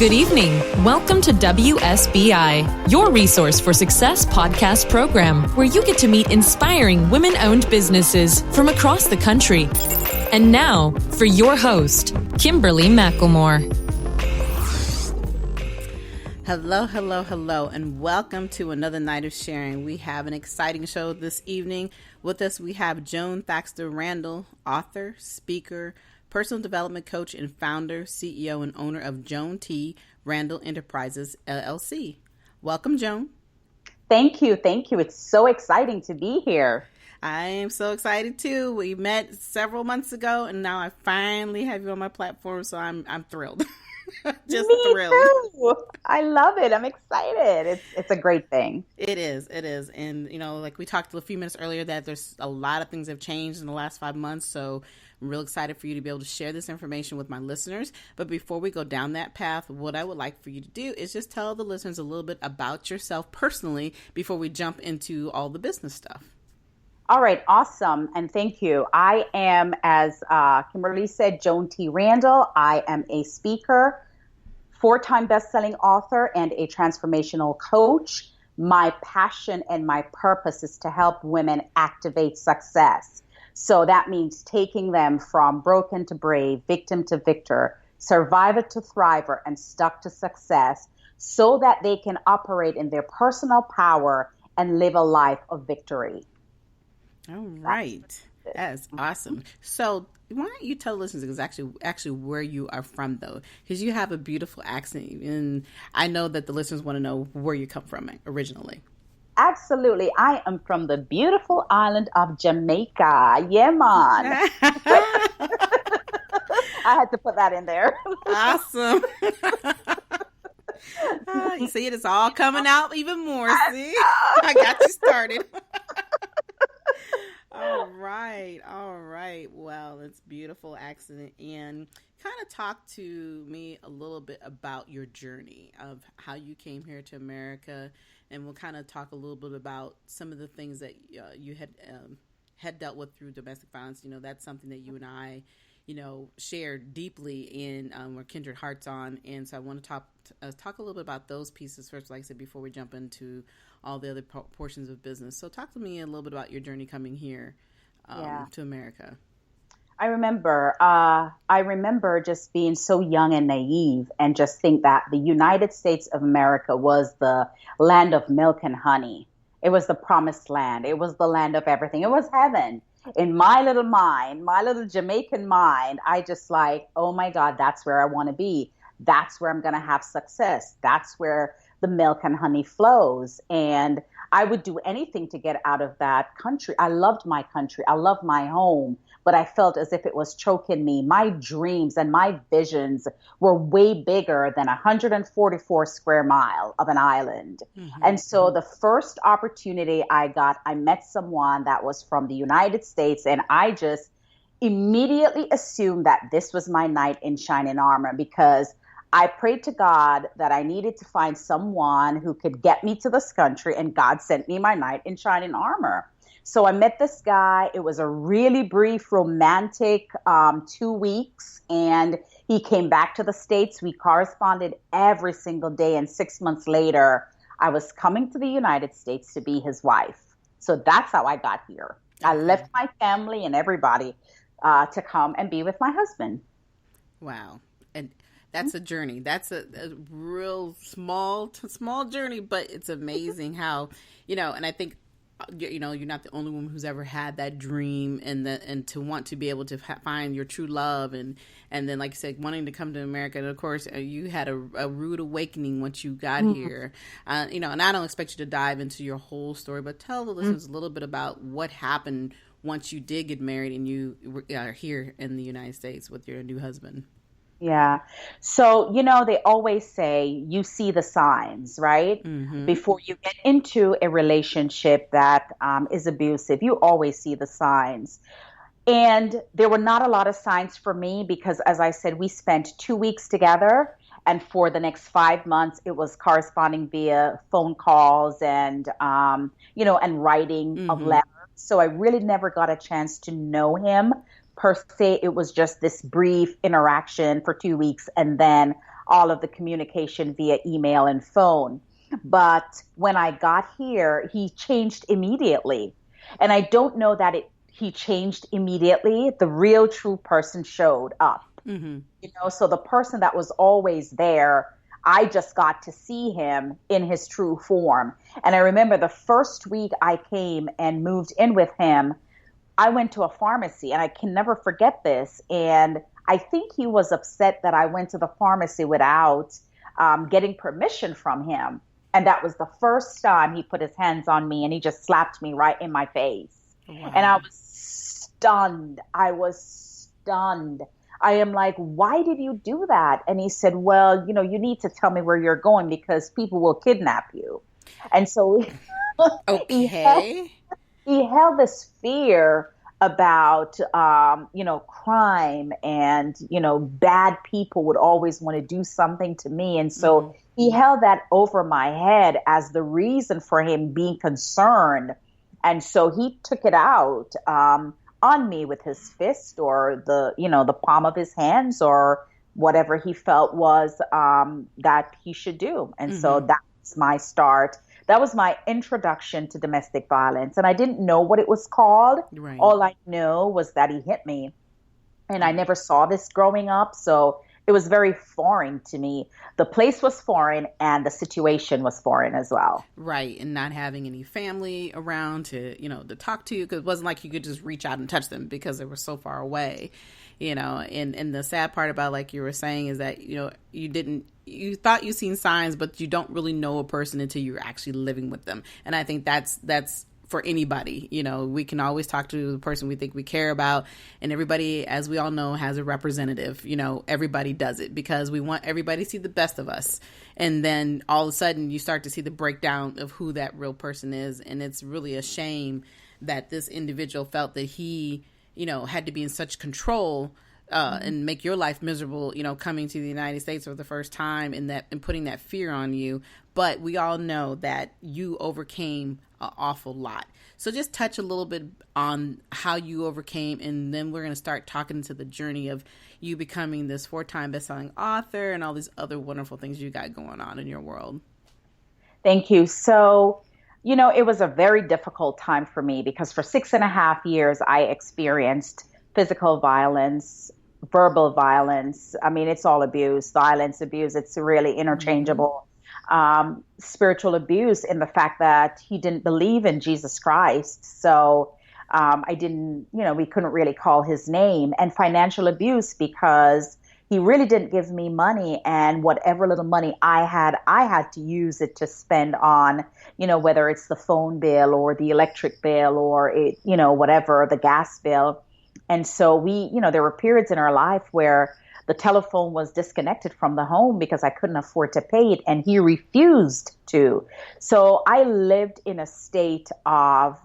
Good evening. Welcome to WSBI, your resource for success podcast program, where you get to meet inspiring women-owned businesses from across the country. And now, for your host, Kimberly McElmore. Hello, and welcome to another night of sharing. We have an exciting show this evening. With us, we have Joan Thaxter-Randall, author, speaker, personal development coach, and founder, CEO, and owner of Joan T, Randall Enterprises, LLC. Welcome, Joan. Thank you. It's so exciting to be here. I am so excited too. We met several months ago, and now I finally have you on my platform, so I'm thrilled. Just Me thrilled. Too. I love it. I'm excited. It's a great thing. It is. And, like we talked a few minutes earlier, that there's a lot of things that have changed in the last 5 months. So I'm real excited for you to be able to share this information with my listeners. But before we go down that path, what I would like for you to do is just tell the listeners a little bit about yourself personally before we jump into all the business stuff. All right. Awesome. And thank you. I am, as Kimberly said, Joan T. Randall. I am a speaker, 4-time best-selling author, and a transformational coach. My passion and my purpose is to help women activate success. So that means taking them from broken to brave, victim to victor, survivor to thriver, and stuck to success, so that they can operate in their personal power and live a life of victory. All right. That's awesome. So why don't you tell listeners actually where you are from, though? Because you have a beautiful accent, and I know that the listeners want to know where you come from originally. Absolutely. I am from the beautiful island of Jamaica. Yeah, man. I had to put that in there. Awesome. You see, it's all coming out even more. See, I got you started. All right. Well, it's beautiful accent, and kind of talk to me a little bit about your journey of how you came here to America, and we'll kind of talk a little bit about some of the things that you had dealt with through domestic violence. That's something that you and I, share deeply in, we're kindred hearts on, and so I want to talk a little bit about those pieces first, like I said, before we jump into all the other portions of business. So talk to me a little bit about your journey coming here to America. I remember just being so young and naive and just think that the United States of America was the land of milk and honey. It was the promised land. It was the land of everything. It was heaven. In my little mind, my little Jamaican mind, I just like, oh my God, that's where I want to be. That's where I'm going to have success. That's where the milk and honey flows. And I would do anything to get out of that country. I loved my country. I loved my home, but I felt as if it was choking me. My dreams and my visions were way bigger than 144 square mile of an island. Mm-hmm. And so the first opportunity I got, I met someone that was from the United States, and I just immediately assumed that this was my knight in shining armor, because I prayed to God that I needed to find someone who could get me to this country, and God sent me my knight in shining armor. So I met this guy. It was a really brief, romantic 2 weeks, and he came back to the States. We corresponded every single day, and 6 months later, I was coming to the United States to be his wife. So that's how I got here. I left my family and everybody to come and be with my husband. Wow. And that's a journey. That's a real small journey, but it's amazing how, and I think, you're not the only woman who's ever had that dream, and to want to be able to find your true love, and then, like you said, wanting to come to America. And of course, you had a rude awakening once you got here, and I don't expect you to dive into your whole story, but tell the listeners a little bit about what happened once you did get married and you are here in the United States with your new husband. Yeah. So, they always say you see the signs, right? Mm-hmm. Before you get into a relationship that is abusive, you always see the signs. And there were not a lot of signs for me because, as I said, we spent 2 weeks together. And for the next 5 months, it was corresponding via phone calls and, and writing of letters. So I really never got a chance to know him per se. It was just this brief interaction for 2 weeks, and then all of the communication via email and phone. But when I got here, he changed immediately. And I don't know that he changed immediately. The real true person showed up. Mm-hmm. So the person that was always there, I just got to see him in his true form. And I remember the first week I came and moved in with him, I went to a pharmacy, and I can never forget this. And I think he was upset that I went to the pharmacy without getting permission from him. And that was the first time he put his hands on me, and he just slapped me right in my face. Wow. And I was stunned. I am like, why did you do that? And he said, well, you need to tell me where you're going because people will kidnap you. And so okay. he held this fear about, crime and, bad people would always want to do something to me. And so he held that over my head as the reason for him being concerned. And so he took it out on me with his fist or the palm of his hands or whatever he felt was that he should do. And so that was my start. That was my introduction to domestic violence. And I didn't know what it was called. Right. All I know was that he hit me. And I never saw this growing up. So it was very foreign to me. The place was foreign and the situation was foreign as well. Right. And not having any family around to talk to you, because it wasn't like you could just reach out and touch them because they were so far away, and the sad part about, like you were saying, is that, you thought you seen signs, but you don't really know a person until you're actually living with them. And I think that's for anybody. We can always talk to the person we think we care about, and everybody, as we all know, has a representative. Everybody does it because we want everybody to see the best of us. And then all of a sudden you start to see the breakdown of who that real person is. And it's really a shame that this individual felt that he, had to be in such control and make your life miserable, coming to the United States for the first time and putting that fear on you. But we all know that you overcame an awful lot. So just touch a little bit on how you overcame, and then we're going to start talking to the journey of you becoming this 4-time best-selling author and all these other wonderful things you got going on in your world. Thank you. So, it was a very difficult time for me because for 6.5 years, I experienced physical violence, verbal violence. I mean, it's all abuse, violence, abuse. It's really interchangeable. Spiritual abuse in the fact that he didn't believe in Jesus Christ. So I didn't, we couldn't really call his name. And financial abuse because he really didn't give me money. And whatever little money I had to use it to spend on, whether it's the phone bill or the electric bill or whatever, the gas bill. And so there were periods in our life where the telephone was disconnected from the home because I couldn't afford to pay it, and he refused to. So I lived in a state of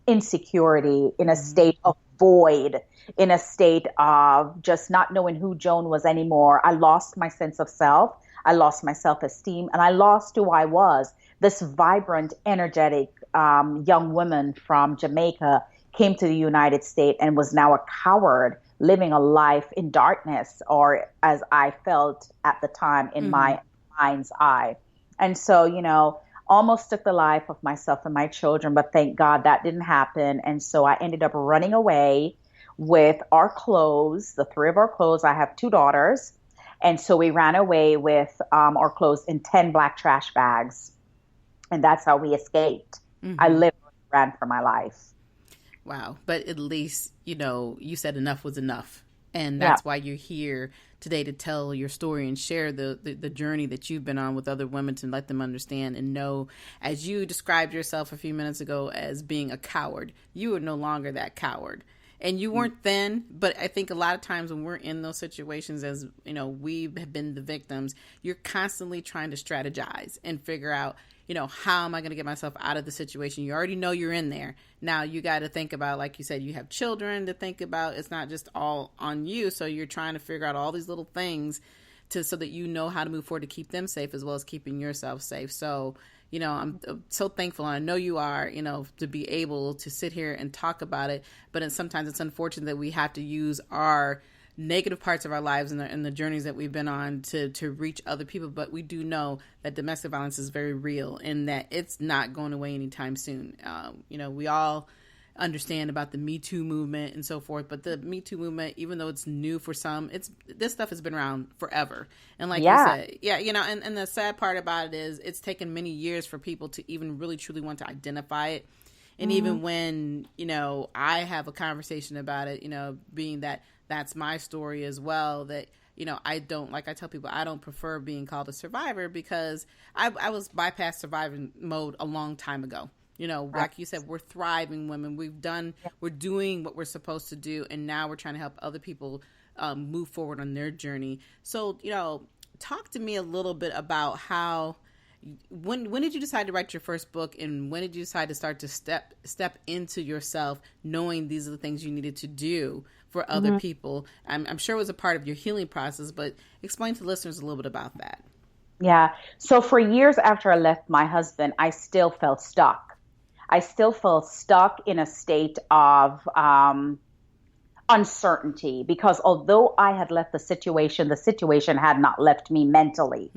insecurity, in a state of void, in a state of just not knowing who Joan was anymore. I lost my sense of self. I lost my self-esteem, and I lost who I was. This vibrant, energetic young woman from Jamaica came to the United States and was now a coward, living a life in darkness, or as I felt at the time in my mind's eye. And so, almost took the life of myself and my children, but thank God that didn't happen. And so I ended up running away with our clothes, the 3 of our clothes. I have 2 daughters. And so we ran away with our clothes in 10 black trash bags. And that's how we escaped. I literally ran for my life. Wow. But at least, you said enough was enough. And that's why you're here today, to tell your story and share the journey that you've been on with other women, to let them understand and know, as you described yourself a few minutes ago as being a coward, you are no longer that coward. And you weren't then, but I think a lot of times when we're in those situations, as we have been the victims, you're constantly trying to strategize and figure out, how am I going to get myself out of the situation? You already know you're in there. Now you got to think about, like you said, you have children to think about. It's not just all on you. So you're trying to figure out all these little things so that you know how to move forward to keep them safe, as well as keeping yourself safe. So, I'm so thankful, and I know you are, to be able to sit here and talk about it. But sometimes it's unfortunate that we have to use our negative parts of our lives and the journeys that we've been on to reach other people. But we do know that domestic violence is very real and that it's not going away anytime soon. We all understand about the Me Too movement and so forth, but the Me Too movement, even though it's new for some, this stuff has been around forever. And like you said, and the sad part about it is it's taken many years for people to even really truly want to identify it. And even when, I have a conversation about it, being that that's my story as well, that, I don't, like I tell people, I don't prefer being called a survivor because I was bypassed surviving mode a long time ago. Like you said, we're thriving women. We're doing what we're supposed to do. And now we're trying to help other people move forward on their journey. So, talk to me a little bit about how, when did you decide to write your first book, and when did you decide to start to step into yourself, knowing these are the things you needed to do for other people? I'm sure it was a part of your healing process, but explain to listeners a little bit about that. Yeah. So for years after I left my husband, I still felt stuck. I still felt stuck in a state of uncertainty because although I had left the situation had not left me mentally.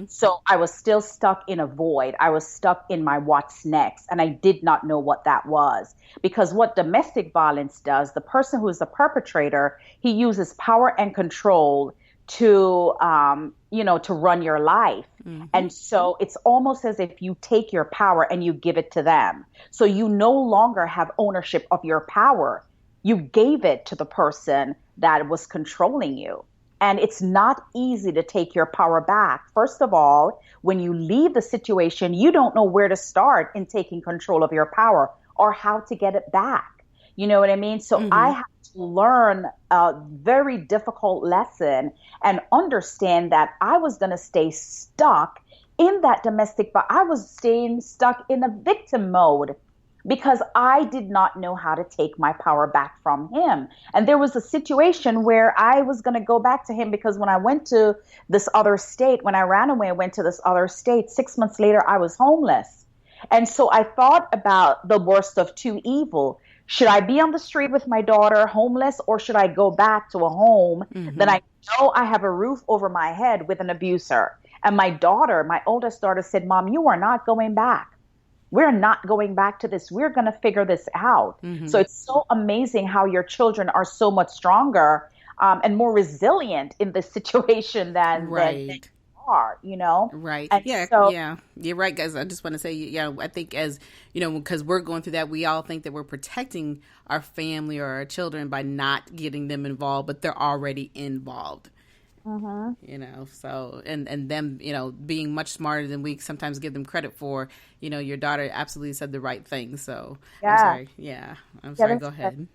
So I was still stuck in a void. I was stuck in my what's next, and I did not know what that was. Because what domestic violence does, the person who is the perpetrator, he uses power and control to run your life. And so it's almost as if you take your power and you give it to them. So you no longer have ownership of your power. You gave it to the person that was controlling you. And it's not easy to take your power back. First of all, when you leave the situation, you don't know where to start in taking control of your power or how to get it back. You know what I mean? So I had to learn a very difficult lesson and understand that I was going to stay stuck in that domestic, but I was staying stuck in a victim mode because I did not know how to take my power back from him. And there was a situation where I was going to go back to him because when I went to this other state, when I ran away, I went to this other state. 6 months later, I was homeless. And so I thought about the worst of two evils. Should I be on the street with my daughter homeless, or should I go back to a home that I know I have a roof over my head with an abuser? And my daughter, my oldest daughter, said, Mom, you are not going back. We're not going back to this. We're going to figure this out. So it's so amazing how your children are so much stronger and more resilient in this situation than you are, Right. And yeah. You're right, guys. I just want to say, I think as, because we're going through that, we all think that we're protecting our family or our children by not getting them involved, but they're already involved. So, and them, being much smarter than we sometimes give them credit for. Your daughter absolutely said the right thing. So I'm sorry. I'm sorry. Go ahead.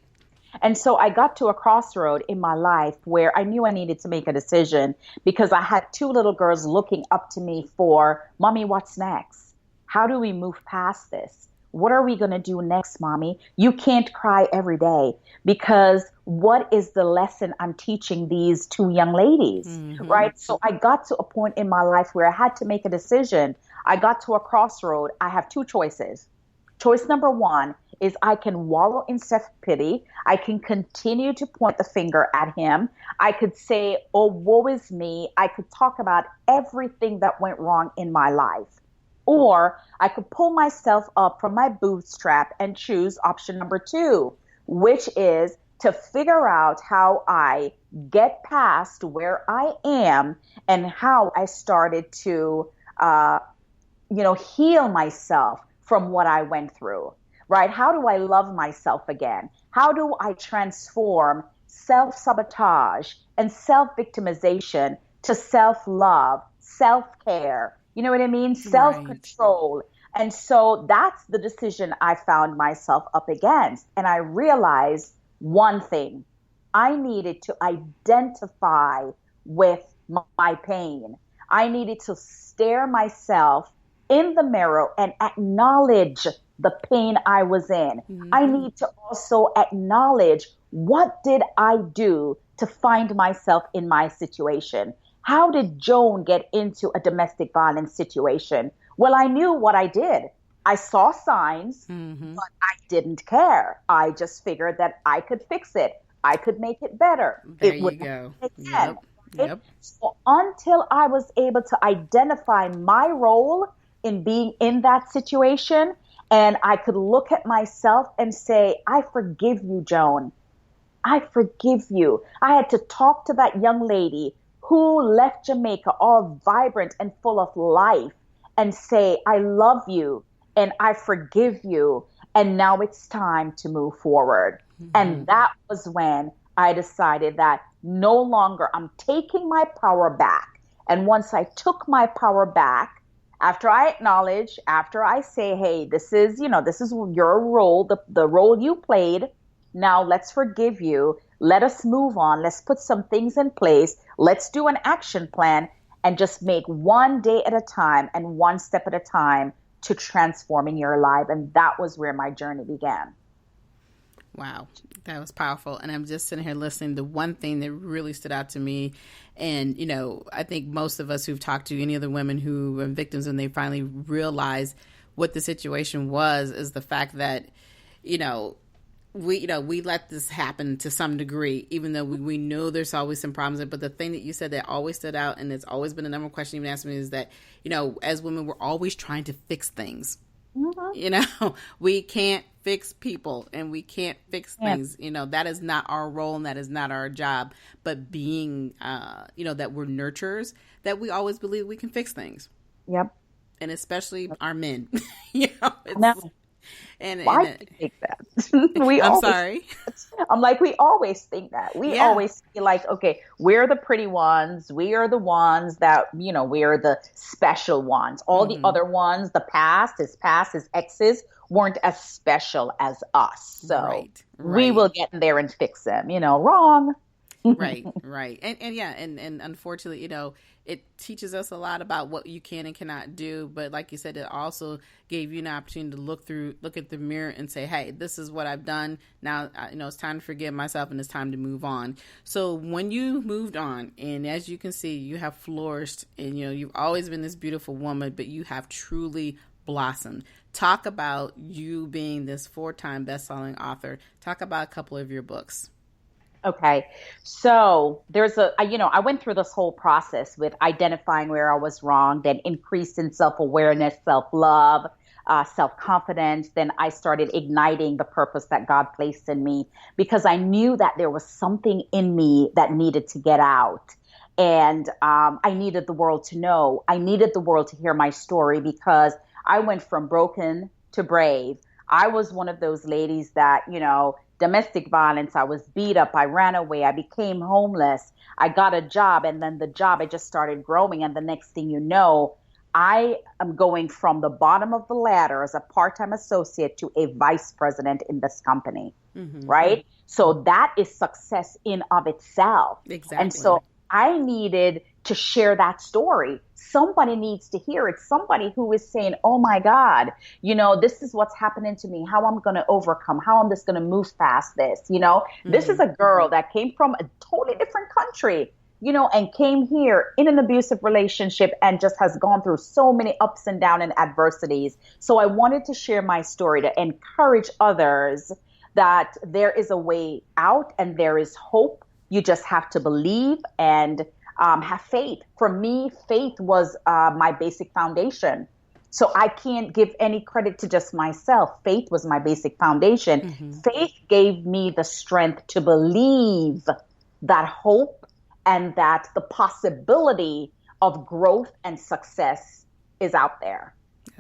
And so I got to a crossroad in my life where I knew I needed to make a decision because I had two little girls looking up to me for, Mommy, what's next? How do we move past this? What are we going to do next, Mommy? You can't cry every day, because what is the lesson I'm teaching these two young ladies, right? So I got to a point in my life where I had to make a decision. I got to a crossroad. I have two choices. Choice number one is I can wallow in self-pity. I can continue to point the finger at him. I could say, oh, woe is me. I could talk about everything that went wrong in my life. Or I could pull myself up from my bootstrap and choose option number two, which is to figure out how I get past where I am and how I started to, heal myself from what I went through, right? How do I love myself again? How do I transform self-sabotage and self-victimization to self-love, self-care? You know what I mean? Self-control. And so that's the decision I found myself up against. And I realized one thing. I needed to identify with my pain. I needed to stare myself in the mirror and acknowledge the pain I was in. I need to also acknowledge, what did I do to find myself in my situation? How did Joan get into a domestic violence situation? Well, I knew what I did. I saw signs, but I didn't care. I just figured that I could fix it. I could make it better. There It you would go. make Yep. sense. Right? Yep. So until I was able to identify my role in being in that situation, and I could look at myself and say, I forgive you, Joan. I forgive you. I had to talk to that young lady who left Jamaica all vibrant and full of life and say, I love you and I forgive you. And now it's time to move forward. Mm-hmm. And that was when I decided that no longer I'm taking my power back. And once I took my power back, after I acknowledge, after I say, hey, this is your role, the role you played. Now let's forgive you. Let us move on. Let's put some things in place. Let's do an action plan and just make one day at a time and one step at a time to transforming your life. And that was where my journey began. Wow, that was powerful. And I'm just sitting here listening. The one thing that really stood out to me, and, I think most of us who've talked to any other women who are victims and they finally realize what the situation was, is the fact that, we let this happen to some degree, even though we know there's always some problems. But the thing that you said that always stood out, and it's always been a number of questions you've asked me, is that, as women, we're always trying to fix things. Mm-hmm. We can't fix people and we can't fix things. That is not our role and that is not our job. But being, that we're nurturers, that we always believe we can fix things. Yep. And especially our men. Why do you think that? Sorry. I'm like, we always think that. We always feel like, okay, we're the pretty ones. We are the ones that, we are the special ones. All the other ones, the past, his exes, weren't as special as us. So we will get in there and fix them, wrong. Right. And unfortunately, it teaches us a lot about what you can and cannot do. But like you said, it also gave you an opportunity to look at the mirror and say, hey, this is what I've done. Now, it's time to forgive myself and it's time to move on. So when you moved on, and as you can see, you have flourished and, you've always been this beautiful woman, but you have truly blossomed. Talk about you being this 4-time best-selling author. Talk about a couple of your books. Okay. So I went through this whole process with identifying where I was wrong, then increased in self-awareness, self-love, self-confidence. Then I started igniting the purpose that God placed in me because I knew that there was something in me that needed to get out. And I needed the world to know. I needed the world to hear my story because I went from broken to brave. I was one of those ladies that, domestic violence, I was beat up, I ran away, I became homeless, I got a job, and then the job, it just started growing. And the next thing you know, I am going from the bottom of the ladder as a part-time associate to a vice president in this company, right? So that is success in of itself. Exactly. And so I needed to share that story. Somebody needs to hear it. Somebody who is saying, oh my God, this is what's happening to me, how I'm going to overcome, how I'm just going to move past this. This is a girl that came from a totally different country, and came here in an abusive relationship and just has gone through so many ups and downs and adversities. So I wanted to share my story to encourage others that there is a way out and there is hope. You just have to believe and have faith. For me, faith was my basic foundation. So I can't give any credit to just myself. Faith was my basic foundation. Faith gave me the strength to believe that hope and that the possibility of growth and success is out there.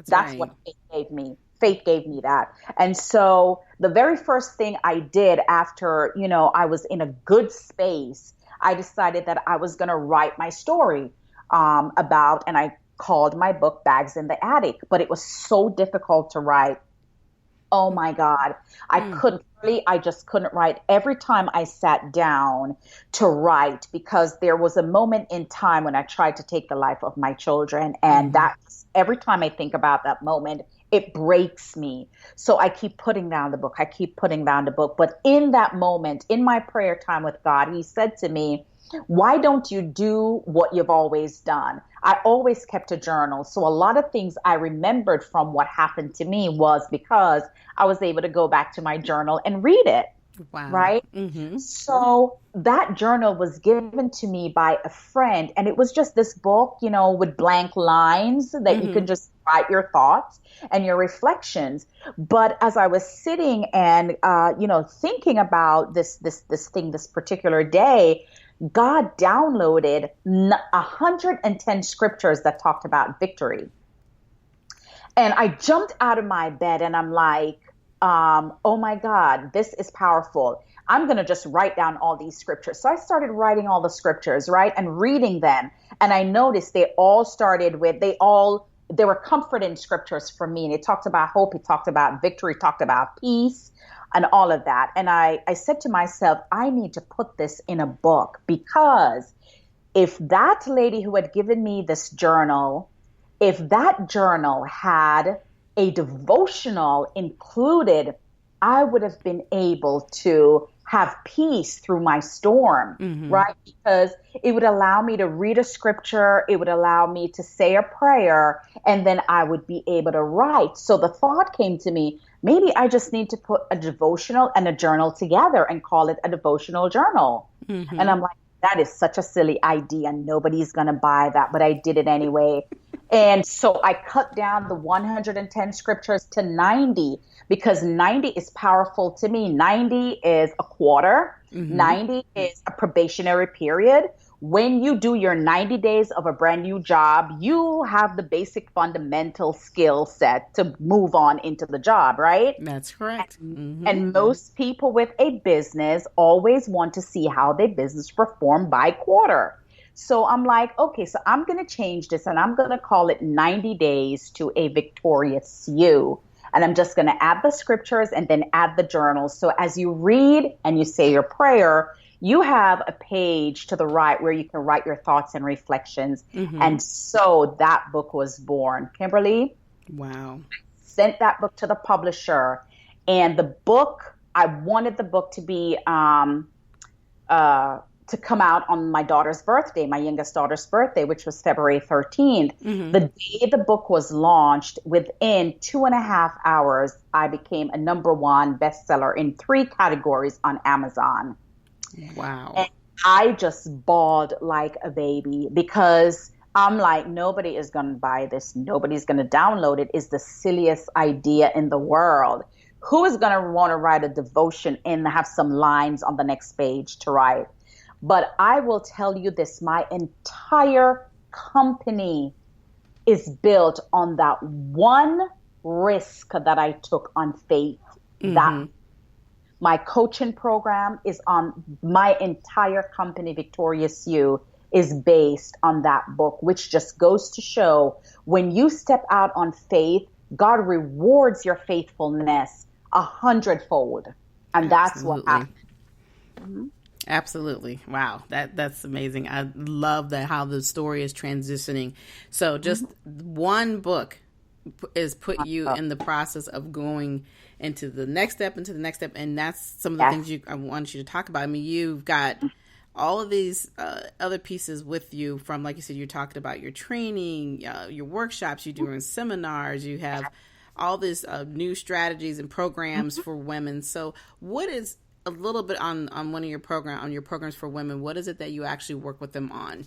That's right. What faith gave me. Faith gave me that. And so the very first thing I did after, I was in a good space, I decided that I was going to write my story and I called my book Bags in the Attic, but it was so difficult to write. Oh my God. I just couldn't write. Every time I sat down to write, because there was a moment in time when I tried to take the life of my children. And every time I think about that moment, it breaks me. So I keep putting down the book. But in that moment, in my prayer time with God, he said to me, why don't you do what you've always done? I always kept a journal. So a lot of things I remembered from what happened to me was because I was able to go back to my journal and read it. Wow. right? Mm-hmm. So that journal was given to me by a friend, and it was just this book, with blank lines that you Mm-hmm. could just write your thoughts and your reflections. But as I was sitting and thinking about this thing, this particular day, God downloaded 110 scriptures that talked about victory. And I jumped out of my bed and I'm like, oh my God, this is powerful. I'm going to just write down all these scriptures. So I started writing all the scriptures, right? And reading them. And I noticed they were comforting scriptures for me. And it talked about hope. It talked about victory, it talked about peace and all of that. And I said to myself, I need to put this in a book, because if that lady who had given me this journal, if that journal had a devotional included, I would have been able to have peace through my storm, Mm-hmm. right? Because it would allow me to read a scripture, it would allow me to say a prayer, and then I would be able to write. So the thought came to me, maybe I just need to put a devotional and a journal together and call it a devotional journal. And Mm-hmm. I'm like, that is such a silly idea. Nobody's going to buy that, but I did it anyway. And so I cut down the 110 scriptures to 90, because 90 is powerful to me. 90 is a quarter. Mm-hmm. 90 is a probationary period. When you do your 90 days of a brand new job, you have the basic fundamental skill set to move on into the job, right? That's correct. Mm-hmm. And most people with a business always want to see how their business perform by quarter. So I'm like, okay, so I'm going to change this and I'm going to call it 90 Days to a Victorious You. And I'm just going to add the scriptures and then add the journals. So as you read and you say your prayer, you have a page to the right where you can write your thoughts and reflections. Mm-hmm. And so that book was born. Kimberly, Wow. sent that book to the publisher. And I wanted the book to be to come out on my daughter's birthday, my youngest daughter's birthday, which was February 13th. Mm-hmm. The day the book was launched, within 2.5 hours, I became a #1 bestseller in 3 categories on Amazon. Wow. And I just bawled like a baby, because I'm like, nobody is going to buy this. Nobody's going to download it. It's the silliest idea in the world. Who is going to want to write a devotion and have some lines on the next page to write? But I will tell you this, my entire company is built on that one risk that I took on faith. Mm-hmm. That my coaching program is on my entire company, Victorious You, is based on that book, which just goes to show when you step out on faith, God rewards your faithfulness 100-fold. And that's Absolutely. what happened. Mm-hmm. Absolutely. Wow. That's amazing. I love that how the story is transitioning. So just one book is put you in the process of going into the next step, and that's some of the things I want you to talk about. I mean, you've got all of these other pieces with you from, like you said, you're talking about your training, your workshops, you're doing seminars, you have all these new strategies and programs for women. So what is a little bit on your programs for women? What is it that you actually work with them on?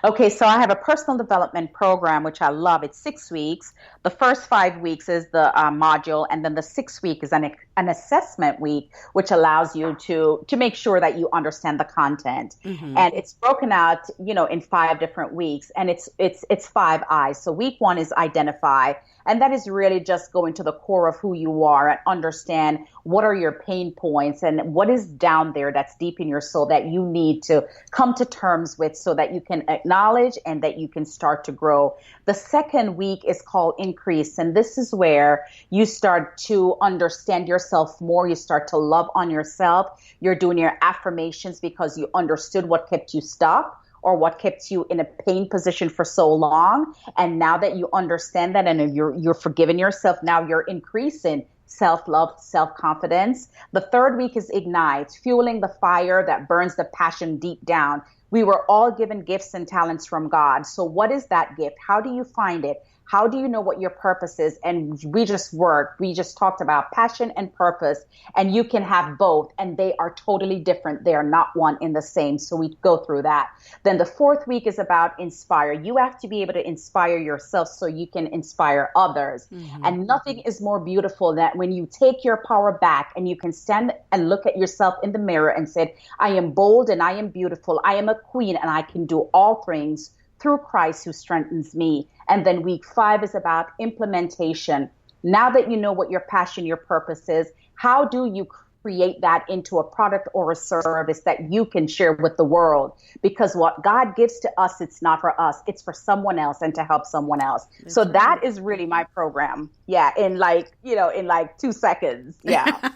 Okay, so I have a personal development program, which I love. It's 6 weeks. The first 5 weeks is the module, and then the 6th week is an assessment week, which allows you to make sure that you understand the content. Mm-hmm. And it's broken out, in 5 different weeks, and it's 5 I's. So week 1 is identify, and that is really just going to the core of who you are and understand what are your pain points and what is down there that's deep in your soul that you need to come to terms with so that you can acknowledge and that you can start to grow. The second week is called increase. And this is where you start to understand yourself more. You start to love on yourself. You're doing your affirmations because you understood what kept you stuck or what kept you in a pain position for so long. And now that you understand that and you're forgiving yourself, now you're increasing self-love, self-confidence. The third week is ignite, fueling the fire that burns the passion deep down. We were all given gifts and talents from God. So what is that gift? How do you find it? How do you know what your purpose is? And we just talked about passion and purpose, and you can have both, and they are totally different. They are not one in the same. So we go through that. Then the fourth week is about inspire. You have to be able to inspire yourself so you can inspire others. Mm-hmm. And nothing is more beautiful than when you take your power back and you can stand and look at yourself in the mirror and say, I am bold and I am beautiful. I am a queen and I can do all things through Christ who strengthens me. And then week 5 is about implementation. Now that you know what your passion, your purpose is, how do you create that into a product or a service that you can share with the world? Because what God gives to us, it's not for us, it's for someone else and to help someone else. That's so right. That is really my program. Yeah. In 2 seconds. Yeah.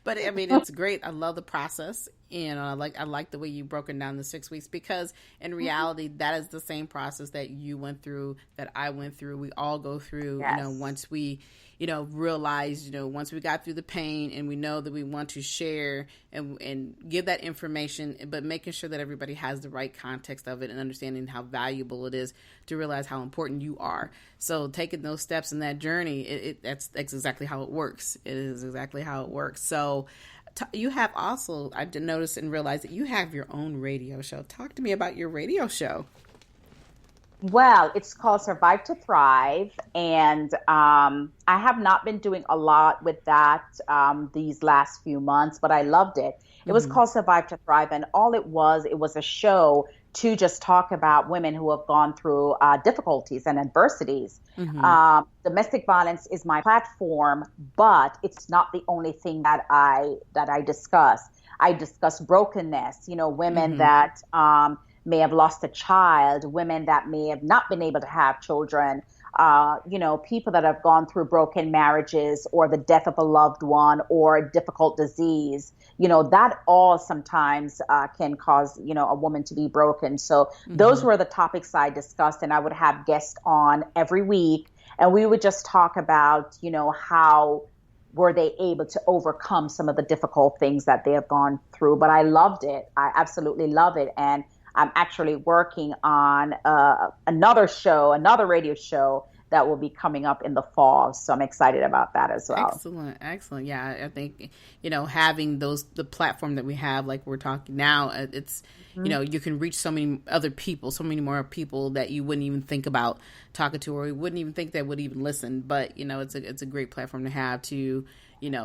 But I mean, it's great. I love the process. And I like the way you broken down the 6 weeks, because in reality, that is the same process that you went through, that I went through. We all go through, yes. Once we, realize, once we got through the pain and we know that we want to share and give that information, but making sure that everybody has the right context of it and understanding how valuable it is to realize how important you are. So taking those steps in that journey, that's exactly how it works. It is exactly how it works. So you have also, I did notice and realize that you have your own radio show. Talk to me about your radio show. Well, it's called Survive to Thrive, and I have not been doing a lot with that these last few months, but I loved it. It was called Survive to Thrive, and all it was a show to just talk about women who have gone through difficulties and adversities. Mm-hmm. Domestic violence is my platform, but it's not the only thing that I discuss. I discuss brokenness, women that may have lost a child, women that may have not been able to have children, people that have gone through broken marriages or the death of a loved one or a difficult disease. That all sometimes can cause, a woman to be broken. So those were the topics I discussed, and I would have guests on every week, and we would just talk about, how were they able to overcome some of the difficult things that they have gone through. But I loved it. I absolutely love it. And I'm actually working on another radio show that will be coming up in the fall. So I'm excited about that as well. Excellent. Yeah, I think, having the platform that we have, like we're talking now, it's, you can reach so many other people, so many more people that you wouldn't even think about talking to, or you wouldn't even think that would even listen. But, it's a great platform to have to,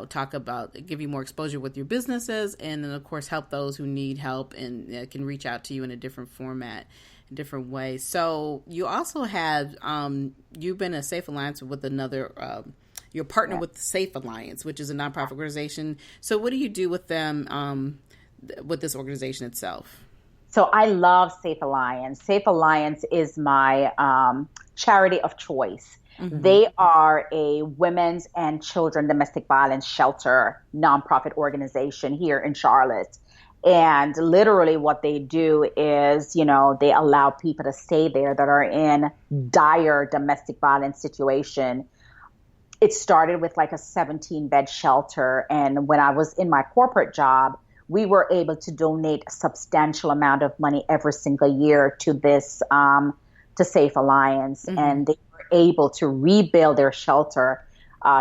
talk about, give you more exposure with your businesses, and then of course help those who need help and can reach out to you in a different format, in different ways. So you also have, you've been a Safe Alliance with another, you're partner with the Safe Alliance, which is a nonprofit organization. So what do you do with them, with this organization itself? So I love Safe Alliance. Safe Alliance is my charity of choice. Mm-hmm. They are a women's and children domestic violence shelter nonprofit organization here in Charlotte. And literally what they do is, they allow people to stay there that are in dire domestic violence situation. It started with like a 17-bed shelter. And when I was in my corporate job, we were able to donate a substantial amount of money every single year to this, to Safe Alliance. Mm-hmm. And they were able to rebuild their shelter.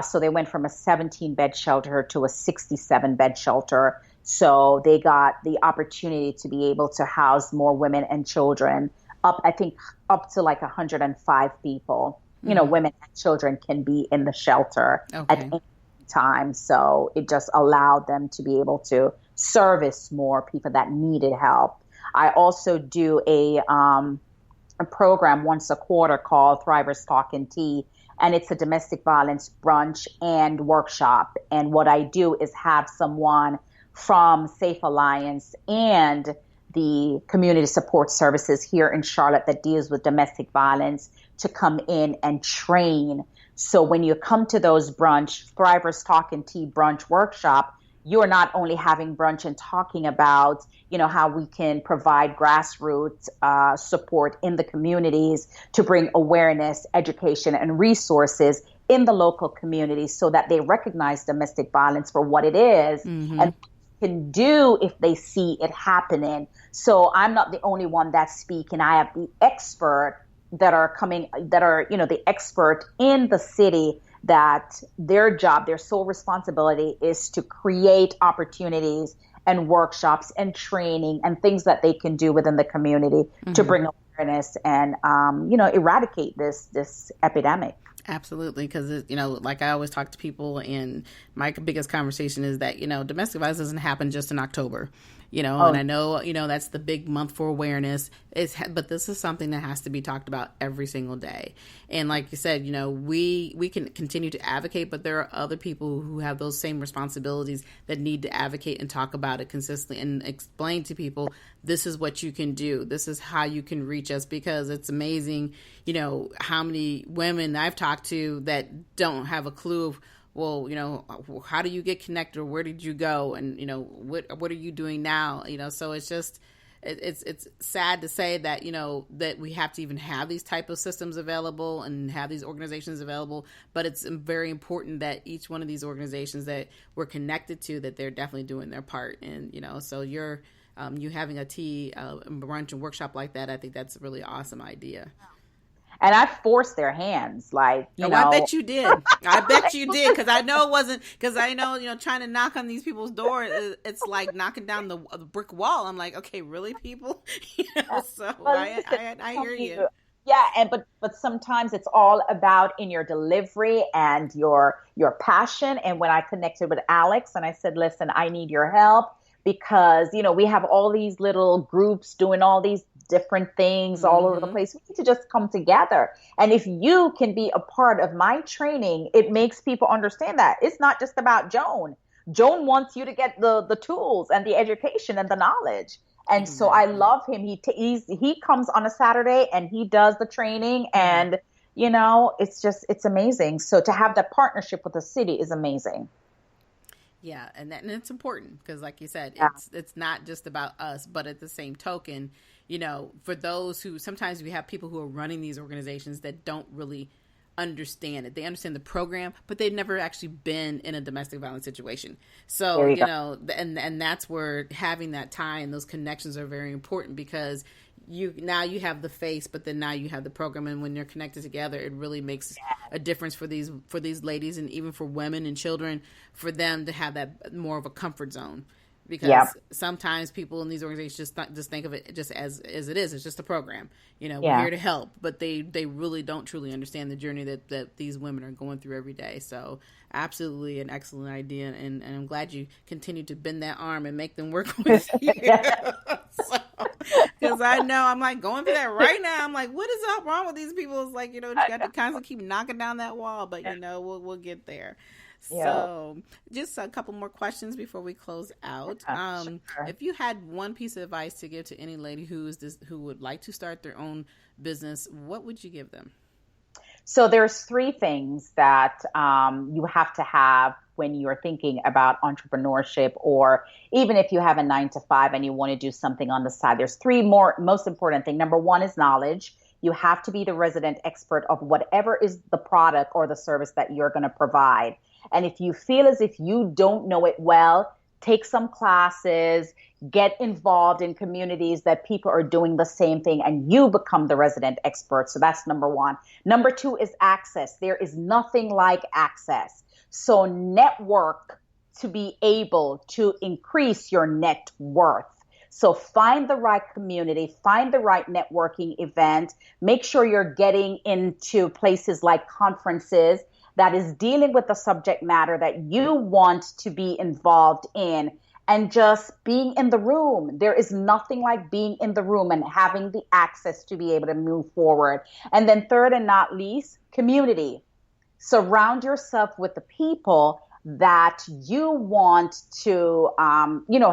So they went from a 17-bed shelter to a 67-bed shelter. So they got the opportunity to be able to house more women and children, up to like 105 people. Mm-hmm. Women and children can be in the shelter at any time. So it just allowed them to be able to service more people that needed help. I also do a program once a quarter called Thrivers Talk and Tea, and it's a domestic violence brunch and workshop. And what I do is have someone from Safe Alliance and the community support services here in Charlotte that deals with domestic violence to come in and train. So when you come to those Thrivers Talk and Tea brunch workshop, you're not only having brunch and talking about, how we can provide grassroots support in the communities to bring awareness, education, and resources in the local community so that they recognize domestic violence for what it is and can do if they see it happening. So I'm not the only one that's speaking. I have the expert that are coming, that are, the expert in the city, that their job, their sole responsibility is to create opportunities and workshops and training and things that they can do within the community to bring awareness and, eradicate this epidemic. Absolutely, because like I always talk to people, and my biggest conversation is that domestic violence doesn't happen just in October, and I know that's the big month for awareness. But this is something that has to be talked about every single day. And like you said, we can continue to advocate, but there are other people who have those same responsibilities that need to advocate and talk about it consistently and explain to people, this is what you can do. This is how you can reach us, because it's amazing, how many women I've talked to that don't have a clue of, well, how do you get connected, or where did you go, and what are you doing now? So it's just it's sad to say that that we have to even have these type of systems available and have these organizations available, but it's very important that each one of these organizations that we're connected to, that they're definitely doing their part. And so you're you having a tea brunch and workshop like that, I think that's a really awesome idea. And I forced their hands, like, I bet you did. I bet you did, because I know it wasn't, because I know, trying to knock on these people's doors, it's like knocking down the brick wall. I'm like, okay, really, people? So well, I hear you. Yeah, but sometimes it's all about in your delivery and your passion. And when I connected with Alex and I said, listen, I need your help, because, we have all these little groups doing all these different things all over the place. We need to just come together. And if you can be a part of my training, it makes people understand that it's not just about Joan. Joan wants you to get the tools and the education and the knowledge. And so I love him. He comes on a Saturday and he does the training, and, it's amazing. So to have that partnership with the city is amazing. Yeah, and it's important, because like you said, it's not just about us, but at the same token, for those who, sometimes we have people who are running these organizations that don't really understand it. They understand the program, but they've never actually been in a domestic violence situation. So, and that's where having that tie and those connections are very important, because you have the face, but then now you have the program, and when you're connected together, it really makes a difference for these ladies, and even for women and children, for them to have that more of a comfort zone. Because sometimes people in these organizations just think of it just as it is. It's just a program. We're here to help. But they really don't truly understand the journey that these women are going through every day. So absolutely an excellent idea. And I'm glad you continue to bend that arm and make them work with you. Because I know I'm like going through that right now. I'm like, what is up wrong with these people? It's like, you got to constantly keep knocking down that wall. But, we'll get there. So just a couple more questions before we close out. Sure. If you had one piece of advice to give to any lady who would like to start their own business, what would you give them? So there's three things that you have to have when you're thinking about entrepreneurship, or even if you have a 9-to-5 and you want to do something on the side. There's three most important things. Number one is knowledge. You have to be the resident expert of whatever is the product or the service that you're going to provide. And if you feel as if you don't know it well, take some classes, get involved in communities that people are doing the same thing, and you become the resident expert. So that's number one. Number two is access. There is nothing like access. So network to be able to increase your net worth. So find the right community, find the right networking event, make sure you're getting into places like conferences that is dealing with the subject matter that you want to be involved in, and just being in the room. There is nothing like being in the room and having the access to be able to move forward. And then third and not least, community. Surround yourself with the people that you want to,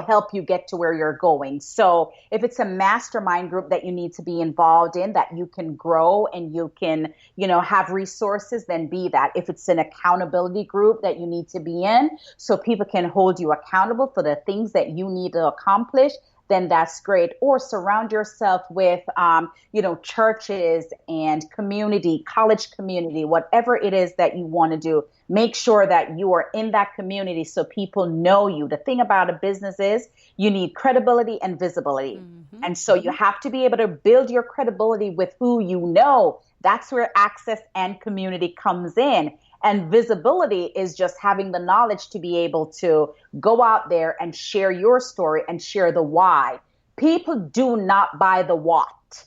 help you get to where you're going. So if it's a mastermind group that you need to be involved in, that you can grow and you can, have resources, then be that. If it's an accountability group that you need to be in, so people can hold you accountable for the things that you need to accomplish, then that's great. Or surround yourself with, churches and community, college community, whatever it is that you want to do. Make sure that you are in that community so people know you. The thing about a business is you need credibility and visibility. Mm-hmm. And so you have to be able to build your credibility with who you know. That's where access and community comes in. And visibility is just having the knowledge to be able to go out there and share your story and share the why. People do not buy the what.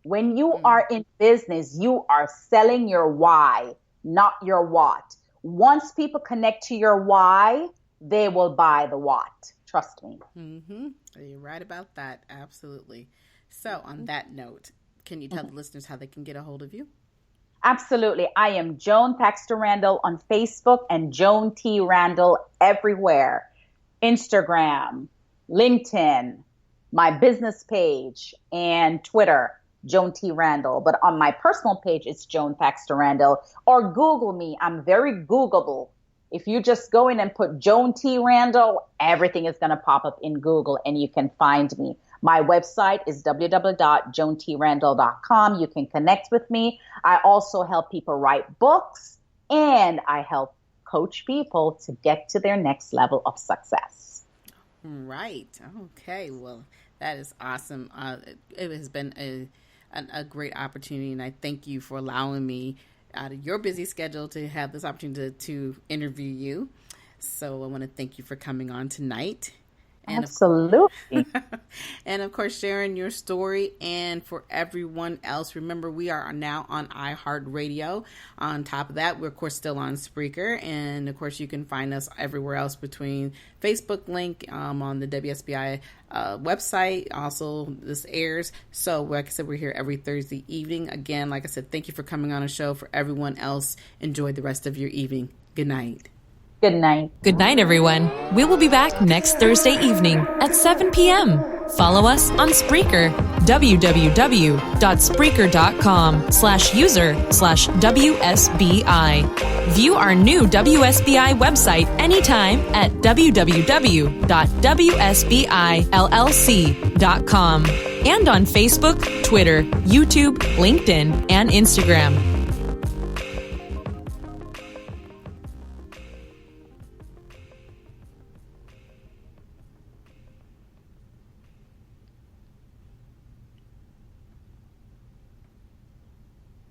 When you are in business, you are selling your why, not your what. Once people connect to your why, they will buy the what. Trust me. Mm-hmm. You're right about that. Absolutely. So on that note, can you tell the listeners how they can get a hold of you? Absolutely. I am Joan Thaxter-Randall on Facebook and Joan T. Randall everywhere. Instagram, LinkedIn, my business page, and Twitter, Joan T. Randall. But on my personal page, it's Joan Thaxter-Randall. Or Google me. I'm very Googleable. If you just go in and put Joan T. Randall, everything is going to pop up in Google and you can find me. My website is www.joantrandall.com. You can connect with me. I also help people write books, and I help coach people to get to their next level of success. Right. Okay. Well, that is awesome. It has been a great opportunity, and I thank you for allowing me out of your busy schedule to have this opportunity to interview you. So I want to thank you for coming on tonight. And absolutely. And of course, sharing your story. And for everyone else, remember, we are now on iHeartRadio. On top of that, we're, of course, still on Spreaker. And, of course, you can find us everywhere else between Facebook link on the WSBI website. Also, this airs. So, like I said, we're here every Thursday evening. Again, like I said, thank you for coming on the show. For everyone else, enjoy the rest of your evening. Good night. Good night. Good night, everyone. We will be back next Thursday evening at 7 p.m. Follow us on Spreaker, www.spreaker.com/user/WSBI. View our new WSBI website anytime at www.wsbillc.com and on Facebook, Twitter, YouTube, LinkedIn, and Instagram.